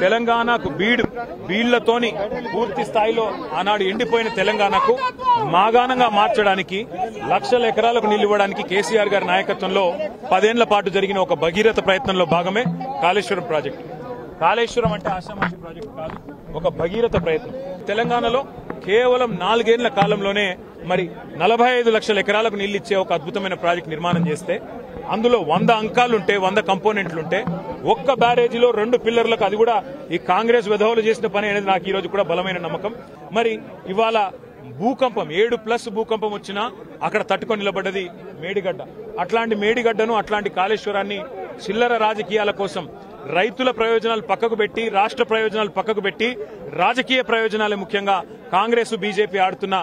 తెలంగాణకు బీళ్లతోని పూర్తి స్థాయిలో ఆనాడు ఎండిపోయిన తెలంగాణకు మాగాణంగా మార్చడానికి లక్షల ఎకరాలకు నీళ్లు ఇవ్వడానికి కేసీఆర్ గారి నాయకత్వంలో 10 ఏళ్ల పాటు జరిగిన ఒక భగీరథ ప్రయత్నంలో భాగమే కాళేశ్వరం ప్రాజెక్టు. కాళేశ్వరం అంటే ఆషామాషి ప్రాజెక్టు కాదు, ఒక భగీరథ ప్రయత్నం. తెలంగాణలో కేవలం 4 ఏళ్ల కాలంలోనే మరి 45 లక్షల ఎకరాలకు నీళ్లు ఇచ్చే ఒక అద్భుతమైన ప్రాజెక్టు నిర్మాణం చేస్తే అందులో 100 అంకాలుంటే 100 కంపోనెంట్లుంటే ఒక్క బ్యారేజీలో 2 పిల్లర్లకు, అది కూడా ఈ కాంగ్రెస్ విధవులు చేసిన పని అనేది నాకు ఈ రోజు కూడా బలమైన నమ్మకం. మరి ఇవాళ భూకంపం 7+ భూకంపం వచ్చినా అక్కడ తట్టుకొని నిలబడ్డది మేడిగడ్డ. అట్లాంటి మేడిగడ్డను, అట్లాంటి కాళేశ్వరాన్ని చిల్లర రాజకీయాల కోసం రైతుల ప్రయోజనాలు పక్కకు పెట్టి, రాష్ట్ర ప్రయోజనాలు పక్కకు పెట్టి, రాజకీయ ప్రయోజనాలే ముఖ్యంగా కాంగ్రెస్ బీజేపీ ఆడుతున్న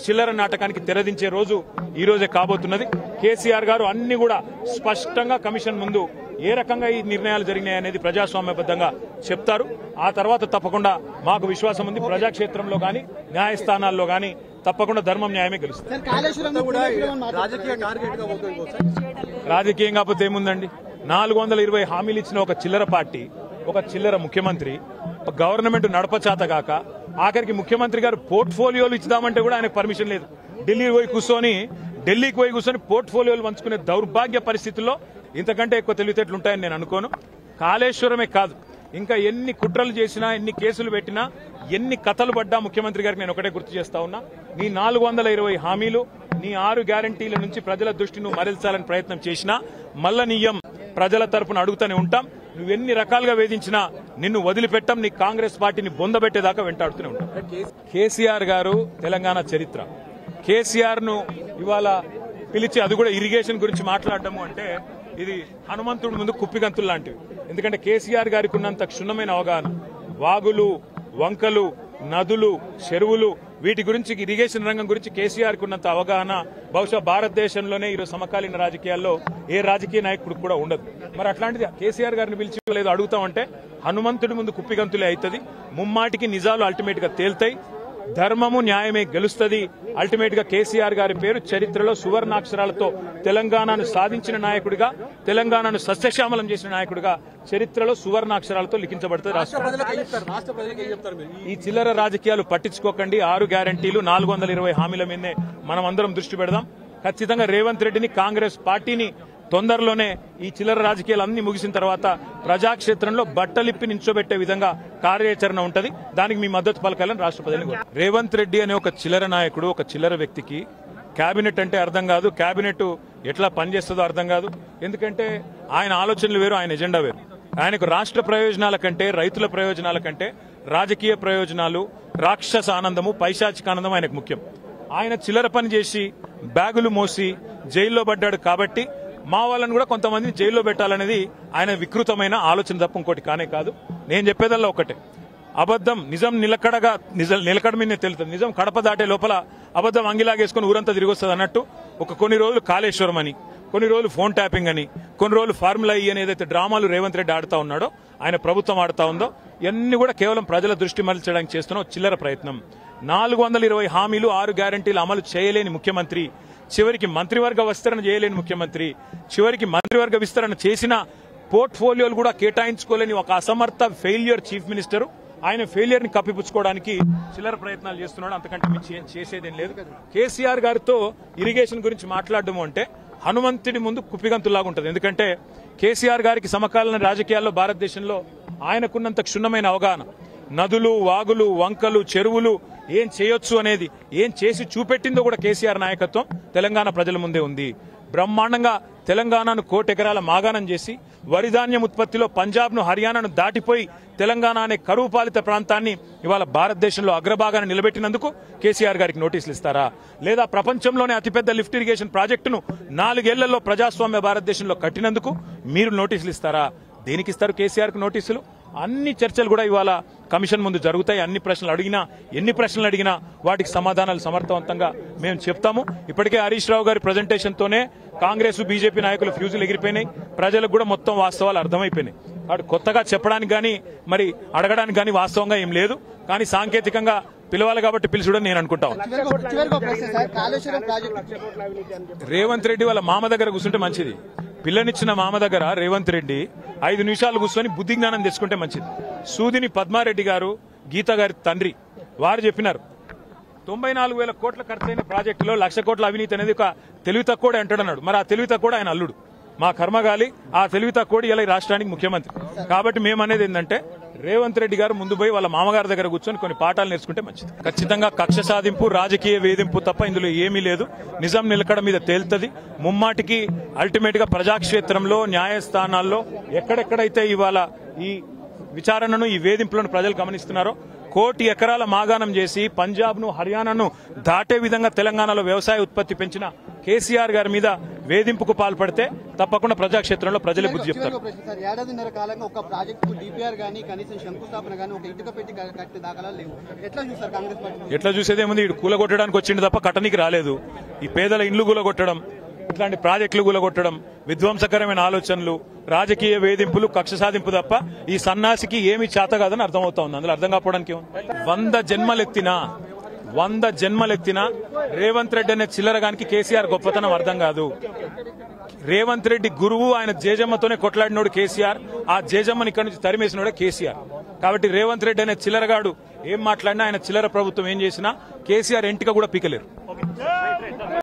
చిల్లర నాటకానికి తెరదించే రోజు ఈ రోజే కాబోతున్నది. కేసీఆర్ గారు అన్ని కూడా స్పష్టంగా కమిషన్ ముందు ఏ రకంగా ఈ నిర్ణయాలు జరిగినాయనేది ప్రజాస్వామ్యబద్దంగా చెప్తారు. ఆ తర్వాత తప్పకుండా మాకు విశ్వాసం ఉంది, ప్రజాక్షేత్రంలో గాని న్యాయస్థానాల్లో గాని తప్పకుండా ధర్మం న్యాయమే గెలుస్తుంది. రాజకీయం కాకపోతే ఏముందండి? 420 హామీలు ఇచ్చిన ఒక చిల్లర పార్టీ, ఒక చిల్లర ముఖ్యమంత్రి, గవర్నమెంట్ నడపచాతగాక ఆఖరికి ముఖ్యమంత్రి గారు పోర్ట్ఫోలియోలు ఇచ్చుదామంటే కూడా ఆయనకు పర్మిషన్ లేదు. ఢిల్లీకి పోయి కూర్చొని పోర్ట్ఫోలియోలు పంచుకునే దౌర్భాగ్య పరిస్థితుల్లో ఇంతకంటే ఎక్కువ తెలివితేటలు ఉంటాయని నేను అనుకోను. కాళేశ్వరమే కాదు, ఇంకా ఎన్ని కుట్రలు చేసినా, ఎన్ని కేసులు పెట్టినా, ఎన్ని కథలు పడ్డా ముఖ్యమంత్రి గారికి నేను ఒకటే గుర్తు చేస్తా ఉన్నా, నీ 420 హామీలు, నీ 6 గ్యారంటీల నుంచి ప్రజల దృష్టిని మరల్చాలని ప్రయత్నం చేసినా మల్ల నియ్యం ప్రజల తరపున అడుగుతూనే ఉంటాం. నువ్వెన్ని రకాలుగా వేధించినా నిన్ను వదిలిపెట్టాం, నీ కాంగ్రెస్ పార్టీని బొందబెట్టేదాకా వెంటాడుతూనే ఉంటాం. కేసీఆర్ గారు తెలంగాణ చరిత్ర. కేసీఆర్ ను ఇవాళ పిలిచి అది కూడా ఇరిగేషన్ గురించి మాట్లాడటము అంటే ఇది హనుమంతుడి ముందు కుప్పిగంతులు లాంటివి. ఎందుకంటే కేసీఆర్ గారికి ఉన్నంత క్షుణ్ణమైన అవగాహన, వాగులు, వంకలు, నదులు, చెరువులు, వీటి గురించి, ఇరిగేషన్ రంగం గురించి కేసీఆర్ కు ఉన్నంత అవగాహన బహుశా భారతదేశంలోనే ఈరోజు సమకాలీన రాజకీయాల్లో ఏ రాజకీయ నాయకుడు కూడా ఉండదు. మరి అట్లాంటిది కేసీఆర్ గారిని పిలిచి లేదు అడుగుతామంటే హనుమంతుడి ముందు కుప్పిగంతులే అవుతుంది. ముమ్మాటికి నిజాలు అల్టిమేట్ గా తేల్తాయి, ధర్మము న్యాయమే గెలుస్తుంది. అల్టిమేట్ గా కేసీఆర్ గారి పేరు చరిత్రలో సువర్ణాక్షరాలతో తెలంగాణను సాధించిన నాయకుడిగా, తెలంగాణను సస్యశ్యామలం చేసిన నాయకుడిగా చరిత్రలో సువర్ణాక్షరాలతో లిఖించబడుతుంది. ఈ చిల్లర రాజకీయాలు పట్టించుకోకండి. 6 గ్యారంటీలు, 420 హామీల మీదనే మనం అందరం దృష్టి పెడదాం. ఖచ్చితంగా రేవంత్ రెడ్డిని, కాంగ్రెస్ పార్టీని తొందరలోనే ఈ చిల్లర రాజకీయాలు అన్ని ముగిసిన తర్వాత ప్రజాక్షేత్రంలో బట్టలిప్పి నించోబెట్టే విధంగా కార్యాచరణ ఉంటది. దానికి మీ మద్దతు పలకాలని రాష్ట్రపతిని. రేవంత్ రెడ్డి అనే ఒక చిల్లర నాయకుడు, ఒక చిల్లర వ్యక్తికి కేబినెట్ అంటే అర్థం కాదు, కేబినెట్ ఎట్లా పనిచేస్తుందో అర్థం కాదు. ఎందుకంటే ఆయన ఆలోచనలు వేరు, ఆయన ఎజెండా వేరు. ఆయనకు రాష్ట్ర ప్రయోజనాల కంటే, రైతుల ప్రయోజనాల కంటే రాజకీయ ప్రయోజనాలు, రాక్షస ఆనందము, పైశాచిక ఆనందం ఆయనకు ముఖ్యం. ఆయన చిల్లర పని చేసి బ్యాగులు మోసి జైల్లో పడ్డాడు కాబట్టి మా వాళ్ళని కూడా కొంతమందిని జైల్లో పెట్టాలనేది ఆయన వికృతమైన ఆలోచన తప్ప ఇంకోటి కానే కాదు. నేను చెప్పేదల్లా ఒకటే, అబద్దం నిజం నిలకడ మీదనే తెలుస్తుంది. నిజం కడప దాటే లోపల అబద్దం అంగిలాగేసుకుని ఊరంతా తిరిగి వస్తుంది అన్నట్టు కొన్ని రోజులు కాళేశ్వరం అని, కొన్ని రోజులు ఫోన్ ట్యాపింగ్ అని, కొన్ని రోజులు ఫార్ములా ఈ అని ఏదైతే డ్రామాలు రేవంత్ రెడ్డి ఆడుతా ఉన్నాడో, ఆయన ప్రభుత్వం ఆడుతా ఉందో, ఇవన్నీ కూడా కేవలం ప్రజల దృష్టి మరల్చడానికి చేస్తున్న చిల్లర ప్రయత్నం. 420 హామీలు, 6 గ్యారంటీలు అమలు చేయలేని ముఖ్యమంత్రి, చివరికి మంత్రివర్గ విస్తరణ చేయలేని ముఖ్యమంత్రి, చివరికి మంత్రివర్గ విస్తరణ చేసిన పోర్ట్ఫోలియోలు కూడా కేటాయించుకోలేని ఒక అసమర్థ ఫెయిల్యూర్ చీఫ్ మినిస్టర్. ఆయన ఫెయిల్యూర్ ని కప్పిపుచ్చుకోవడానికి చిల్లర ప్రయత్నాలు చేస్తున్నాడు. అంతకంటే మించి చేసేదేం లేదు. కేసీఆర్ గారితో ఇరిగేషన్ గురించి మాట్లాడడం అంటే హనుమంతుడి ముందు కుప్పిగంతులాగా ఉంటుంది. ఎందుకంటే కేసీఆర్ గారికి సమకాలీన రాజకీయాల్లో భారతదేశంలో ఆయనకున్నంత క్షుణ్ణమైన అవగాహన, నదులు, వాగులు, వంకలు, చెరువులు ఏం చేయొచ్చు అనేది, ఏం చేసి చూపెట్టిందో కూడా కేసీఆర్ నాయకత్వం తెలంగాణ ప్రజల ముందే ఉంది. బ్రహ్మాండంగా తెలంగాణను 1 కోటి ఎకరాల మాగాణం చేసి, వరిధాన్యం ఉత్పత్తిలో పంజాబ్ను, హర్యానాను దాటిపోయి తెలంగాణ అనే కరువు పాలిత ప్రాంతాన్ని ఇవాళ భారతదేశంలో అగ్రభాగాన్ని నిలబెట్టినందుకు కేసీఆర్ గారికి నోటీసులు ఇస్తారా? లేదా ప్రపంచంలోనే అతిపెద్ద లిఫ్ట్ ఇరిగేషన్ ప్రాజెక్టును 4 ఏళ్లలో ప్రజాస్వామ్య భారతదేశంలో కట్టినందుకు మీరు నోటీసులు ఇస్తారా? దేనికి ఇస్తారు కేసీఆర్ కు నోటీసులు? అన్ని చర్చలు కూడా ఇవాళ కమిషన్ ముందు జరుగుతాయి. ఎన్ని ప్రశ్నలు అడిగినా వాటికి సమాధానాలు సమర్థవంతంగా మేము చెప్తాము. ఇప్పటికే హరీష్ రావు గారి ప్రజెంటేషన్ తోనే కాంగ్రెస్, బీజేపీ నాయకుల ఫ్యూజులు ఎగిరిపోయినాయి. ప్రజలకు కూడా మొత్తం వాస్తవాలు అర్థమైపోయినాయి. వాడు కొత్తగా చెప్పడానికి గానీ, మరి అడగడానికి గానీ వాస్తవంగా ఏం లేదు. కానీ సాంకేతికంగా పిలవాలి కాబట్టి పిలుచుడని నేను అనుకుంటాను. రేవంత్ రెడ్డి వాళ్ళ మామ దగ్గర కూర్చుంటే మంచిది. పిల్లనిచ్చిన మామ దగ్గర రేవంత్ రెడ్డి 5 నిమిషాలు కూర్చొని బుద్ధి జ్ఞానం తెచ్చుకుంటే మంచిది. సూదిని పద్మారెడ్డి గారు, గీత గారి తండ్రి వారు చెప్పినారు 94,000 కోట్ల ఖర్చైన ప్రాజెక్టులో 1,00,000 కోట్ల అవినీతి అనేది ఒక తెలివి తక్కువడే అంటాడన్నాడు. మరి ఆ తెలివి తక్కువ ఆయన అల్లుడు, మా కర్మగాలి. ఆ తెలివి తక్కువ ఇలా ఈ రాష్ట్రానికి ముఖ్యమంత్రి. కాబట్టి మేము అనేది ఏంటంటే రేవంత్ రెడ్డి గారు ముందు పోయి వాళ్ళ మామగారి దగ్గర కూర్చొని కొన్ని పాఠాలు నేర్చుకుంటే మంచిది. ఖచ్చితంగా కక్ష సాధింపు, రాజకీయ వేధింపు తప్ప ఇందులో ఏమీ లేదు. నిజం నిలకడ మీద తేలుతుంది. ముమ్మాటికి అల్టిమేట్ గా ప్రజాక్షేత్రంలో, న్యాయస్థానాల్లో ఎక్కడెక్కడైతే ఇవాళ ఈ విచారణను, ఈ వేధింపులను ప్రజలు గమనిస్తున్నారో, 1 కోటి ఎకరాల మాగాణం చేసి పంజాబ్ ను, హర్యానాను దాటే విధంగా తెలంగాణలో వ్యవసాయ ఉత్పత్తి పెంచిన కేసీఆర్ గారి మీద వేధింపుకు పాల్పడితే తప్పకుండా ప్రజాక్షేత్రంలో ప్రజలే బుద్ధి చెప్తారు. ఏడాదిన్నర కాలంగా ఒక ప్రాజెక్టు డిపిఆర్ గానీ, కనీసం శంకుస్థాపన గానీ, ఒక ఇటుక పెట్టి కట్టే దాఖలాలు లేవు. ఎట్లా చూస్తారు కాంగ్రెస్ పార్టీ? ఎట్లా చూసేదేముంది, ఇటు కూలగొట్టడానికి వచ్చింది తప్ప కట్టనికి రాలేదు. ఈ పేదల ఇండ్లు కూలగొట్టడం, ఇట్లాంటి ప్రాజెక్టులు కూలగొట్టడం, విధ్వంసకరమైన ఆలోచనలు, రాజకీయ వేధింపులు, కక్ష సాధింపు తప్ప ఈ సన్నాసికి ఏమి చేత కాదని అర్థమవుతా ఉంది. అందులో అర్థం కాకపోవడానికి 100 జన్మలెత్తినా రేవంత్ రెడ్డి అనే చిల్లరగానికి కేసీఆర్ గొప్పతనం అర్థం కాదు. రేవంత్ రెడ్డి గురువు, ఆయన జేజమ్మతోనే కొట్లాడినోడు కేసీఆర్. ఆ జేజమ్మని ఇక్కడి నుంచి తరిమేసినోడే కేసీఆర్. కాబట్టి రేవంత్ రెడ్డి అనే చిల్లరగాడు ఏం మాట్లాడినా, ఆయన చిల్లర ప్రభుత్వం ఏం చేసినా కేసీఆర్ ఎంటిక కూడా పీకలేరు.